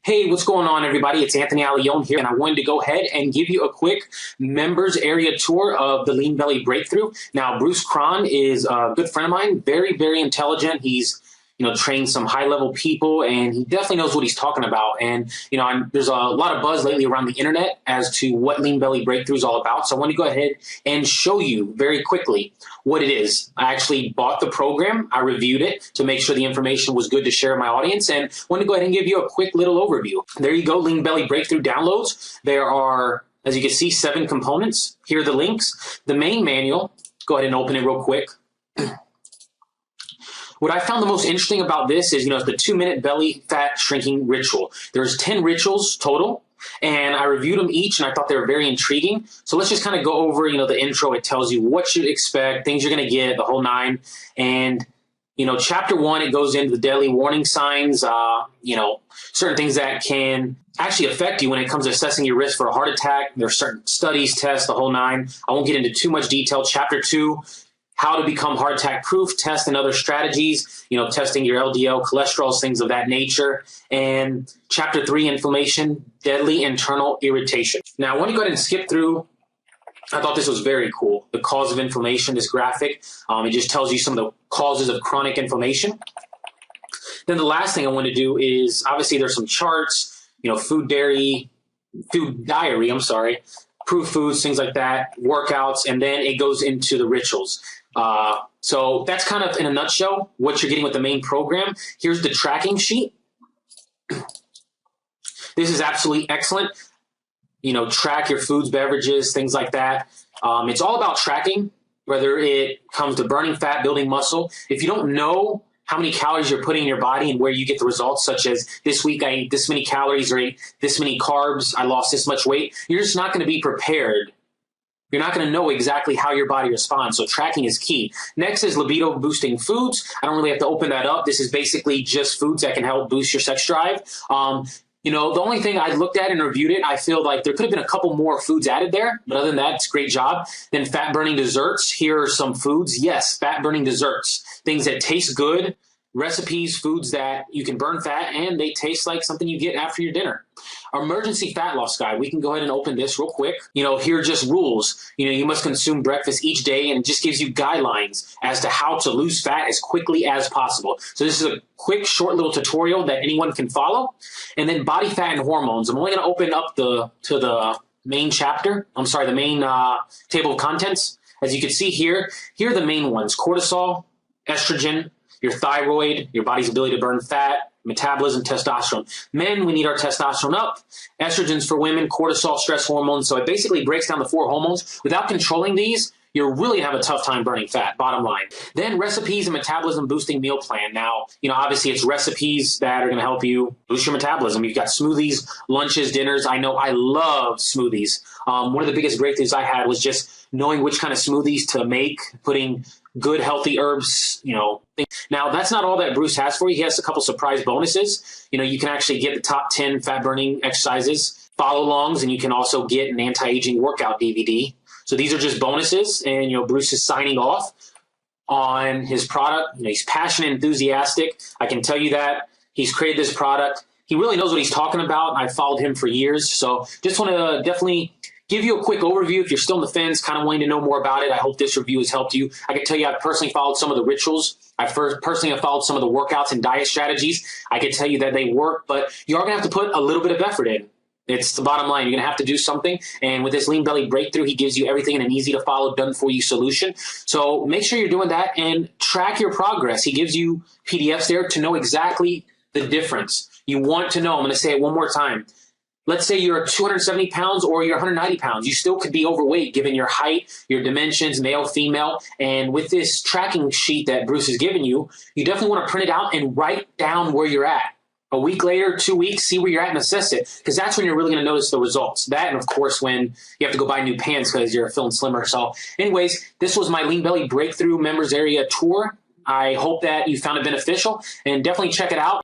Hey, what's going on, everybody? It's Anthony Allione here, and I wanted to go ahead and give you a quick members area tour of the Lean Belly Breakthrough. Now, Bruce Cron is a good friend of mine, very, very intelligent. He's trained some high-level people, and he definitely knows what he's talking about. And, there's a lot of buzz lately around the internet as to what Lean Belly Breakthrough is all about. So I want to go ahead and show you very quickly what it is. I actually bought the program. I reviewed it to make sure the information was good to share with my audience, and want to go ahead and give you a quick little overview. There you go, Lean Belly Breakthrough downloads. There are, as you can see, 7 components. Here are the links. The main manual, go ahead and open it real quick. What I found the most interesting about this is, it's the 2-minute belly fat shrinking ritual. There's 10 rituals total, and I reviewed them each, and I thought they were very intriguing. So let's just kind of go over, the intro. It tells you what you expect, things you're going to get, the whole 9. And, chapter 1, it goes into the deadly warning signs, certain things that can actually affect you when it comes to assessing your risk for a heart attack. There's certain studies, tests, the whole 9. I won't get into too much detail. Chapter 2, how to become heart attack proof, test and other strategies, testing your LDL, cholesterol, things of that nature. And chapter 3, inflammation, deadly internal irritation. Now, I want to go ahead and skip through. I thought this was very cool. The cause of inflammation, this graphic, it just tells you some of the causes of chronic inflammation. Then the last thing I want to do is, obviously there's some charts, food diary, proof foods, things like that, workouts, and then it goes into the rituals. So that's kind of, in a nutshell, what you're getting with the main program. Here's the tracking sheet. This is absolutely excellent. Track your foods, beverages, things like that. It's all about tracking, whether it comes to burning fat, building muscle. If you don't know how many calories you're putting in your body and where you get the results, such as this week I ate this many calories or ate this many carbs, I lost this much weight, you're just not going to be prepared. You're not going to know exactly how your body responds. So tracking is key. Next is libido boosting foods. I don't really have to open that up. This is basically just foods that can help boost your sex drive. The only thing I looked at and reviewed it, I feel like there could have been a couple more foods added there, but other than that, it's a great job. Then fat burning desserts. Here are some foods. Yes, fat burning desserts, things that taste good, recipes, foods that you can burn fat and they taste like something you get after your dinner. Emergency fat loss guide. We can go ahead and open this real quick. Here are just rules. You must consume breakfast each day, and it just gives you guidelines as to how to lose fat as quickly as possible. So this is a quick, short little tutorial that anyone can follow. And then body fat and hormones. I'm only going to open up to the main chapter. The main table of contents. As you can see here are the main ones: cortisol, estrogen, your thyroid, your body's ability to burn fat, metabolism, testosterone. Men, we need our testosterone up. Estrogens for women, cortisol, stress hormones. So it basically breaks down the 4 hormones. Without controlling these, you're really have a tough time burning fat, bottom line. Then recipes and metabolism boosting meal plan. Now, obviously it's recipes that are going to help you boost your metabolism. You've got smoothies, lunches, dinners. I know I love smoothies. One of the biggest breakthroughs I had was just knowing which kind of smoothies to make, putting good, healthy herbs, Now, that's not all that Bruce has for you. He has a couple surprise bonuses. You can actually get the top 10 fat-burning exercises, follow-alongs, and you can also get an anti-aging workout DVD. So these are just bonuses, and, Bruce is signing off on his product. He's passionate, enthusiastic. I can tell you that. He's created this product. He really knows what he's talking about. I've followed him for years. So just want to definitely give you a quick overview. If you're still on the fence, kind of wanting to know more about it, I hope this review has helped you. I can tell you I've personally followed some of the rituals. I personally have followed some of the workouts and diet strategies. I can tell you that they work, but you are going to have to put a little bit of effort in. It's the bottom line. You're going to have to do something. And with this Lean Belly Breakthrough, he gives you everything in an easy to follow, done for you solution. So make sure you're doing that and track your progress. He gives you PDFs there to know exactly the difference. You want to know. I'm going to say it one more time. Let's say you're 270 pounds or you're 190 pounds. You still could be overweight given your height, your dimensions, male, female. And with this tracking sheet that Bruce has given you, you definitely want to print it out and write down where you're at. A week later, 2 weeks, see where you're at and assess it, because that's when you're really going to notice the results. That, and of course, when you have to go buy new pants because you're feeling slimmer. So anyways, this was my Lean Belly Breakthrough members area tour. I hope that you found it beneficial, and definitely check it out.